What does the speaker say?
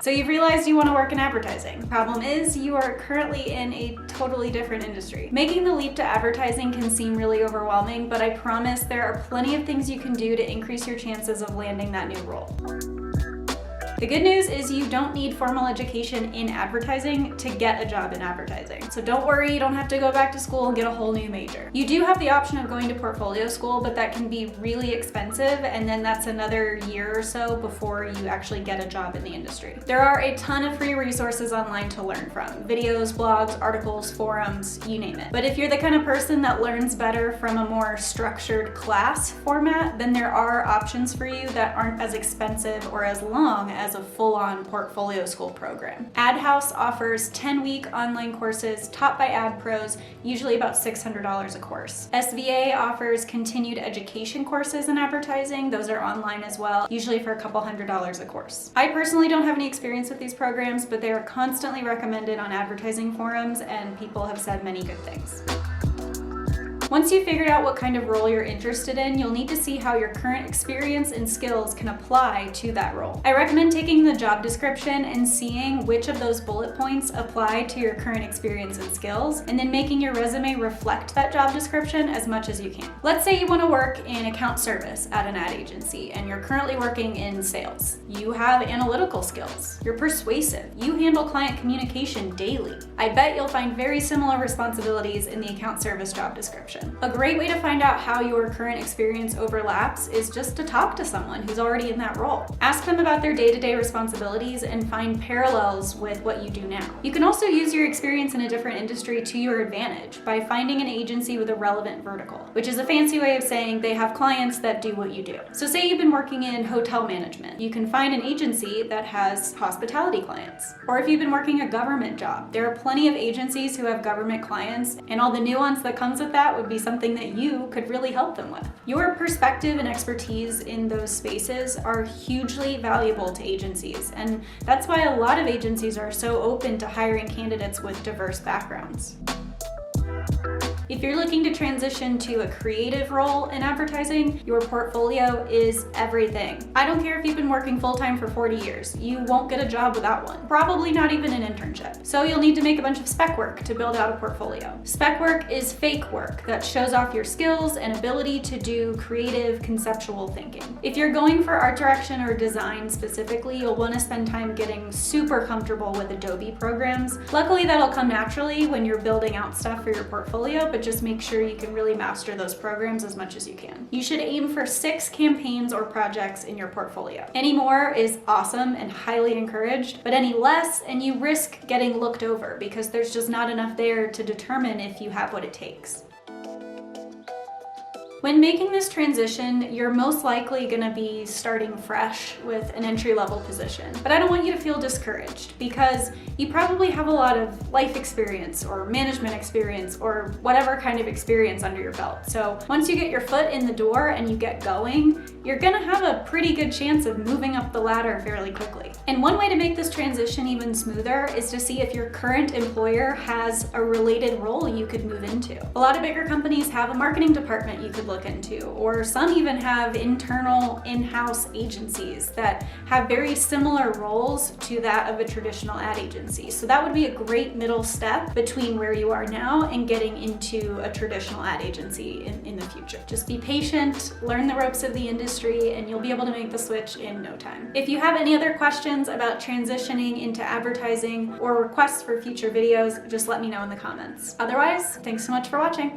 So you've realized you want to work in advertising. Problem is, you are currently in a totally different industry. Making the leap to advertising can seem really overwhelming, but I promise there are plenty of things you can do to increase your chances of landing that new role. The good news is you don't need formal education in advertising to get a job in advertising. So don't worry, you don't have to go back to school and get a whole new major. You do have the option of going to portfolio school, but that can be really expensive, and then that's another year or so before you actually get a job in the industry. There are a ton of free resources online to learn from. Videos, blogs, articles, forums, you name it. But if you're the kind of person that learns better from a more structured class format, then there are options for you that aren't as expensive or as long as a full-on portfolio school program. AdHouse offers 10-week online courses taught by ad pros, usually about $600 a course. SVA offers continued education courses in advertising. Those are online as well, usually for a couple $100s a course. I personally don't have any experience with these programs, but they are constantly recommended on advertising forums, and people have said many good things. Once you've figured out what kind of role you're interested in, you'll need to see how your current experience and skills can apply to that role. I recommend taking the job description and seeing which of those bullet points apply to your current experience and skills, and then making your resume reflect that job description as much as you can. Let's say you want to work in account service at an ad agency and you're currently working in sales. You have analytical skills. You're persuasive. You handle client communication daily. I bet you'll find very similar responsibilities in the account service job description. A great way to find out how your current experience overlaps is just to talk to someone who's already in that role. Ask them about their day-to-day responsibilities and find parallels with what you do now. You can also use your experience in a different industry to your advantage by finding an agency with a relevant vertical, which is a fancy way of saying they have clients that do what you do. So say you've been working in hotel management. You can find an agency that has hospitality clients. Or if you've been working a government job, there are plenty of agencies who have government clients, and all the nuance that comes with that would be something that you could really help them with. Your perspective and expertise in those spaces are hugely valuable to agencies, and that's why a lot of agencies are so open to hiring candidates with diverse backgrounds. If you're looking to transition to a creative role in advertising, your portfolio is everything. I don't care if you've been working full-time for 40 years, you won't get a job without one. Probably not even an internship. So you'll need to make a bunch of spec work to build out a portfolio. Spec work is fake work that shows off your skills and ability to do creative, conceptual thinking. If you're going for art direction or design specifically, you'll want to spend time getting super comfortable with Adobe programs. Luckily, that'll come naturally when you're building out stuff for your portfolio, but just make sure you can really master those programs as much as you can. You should aim for 6 campaigns or projects in your portfolio. Any more is awesome and highly encouraged, but any less and you risk getting looked over because there's just not enough there to determine if you have what it takes. When making this transition, you're most likely gonna be starting fresh with an entry-level position. But I don't want you to feel discouraged because you probably have a lot of life experience or management experience or whatever kind of experience under your belt. So once you get your foot in the door and you get going, you're gonna have a pretty good chance of moving up the ladder fairly quickly. And one way to make this transition even smoother is to see if your current employer has a related role you could move into. A lot of bigger companies have a marketing department you could look into, or some even have internal in-house agencies that have very similar roles to that of a traditional ad agency. So that would be a great middle step between where you are now and getting into a traditional ad agency in the future. Just be patient, learn the ropes of the industry, and you'll be able to make the switch in no time. If you have any other questions about transitioning into advertising or requests for future videos, just let me know in the comments. Otherwise, thanks so much for watching.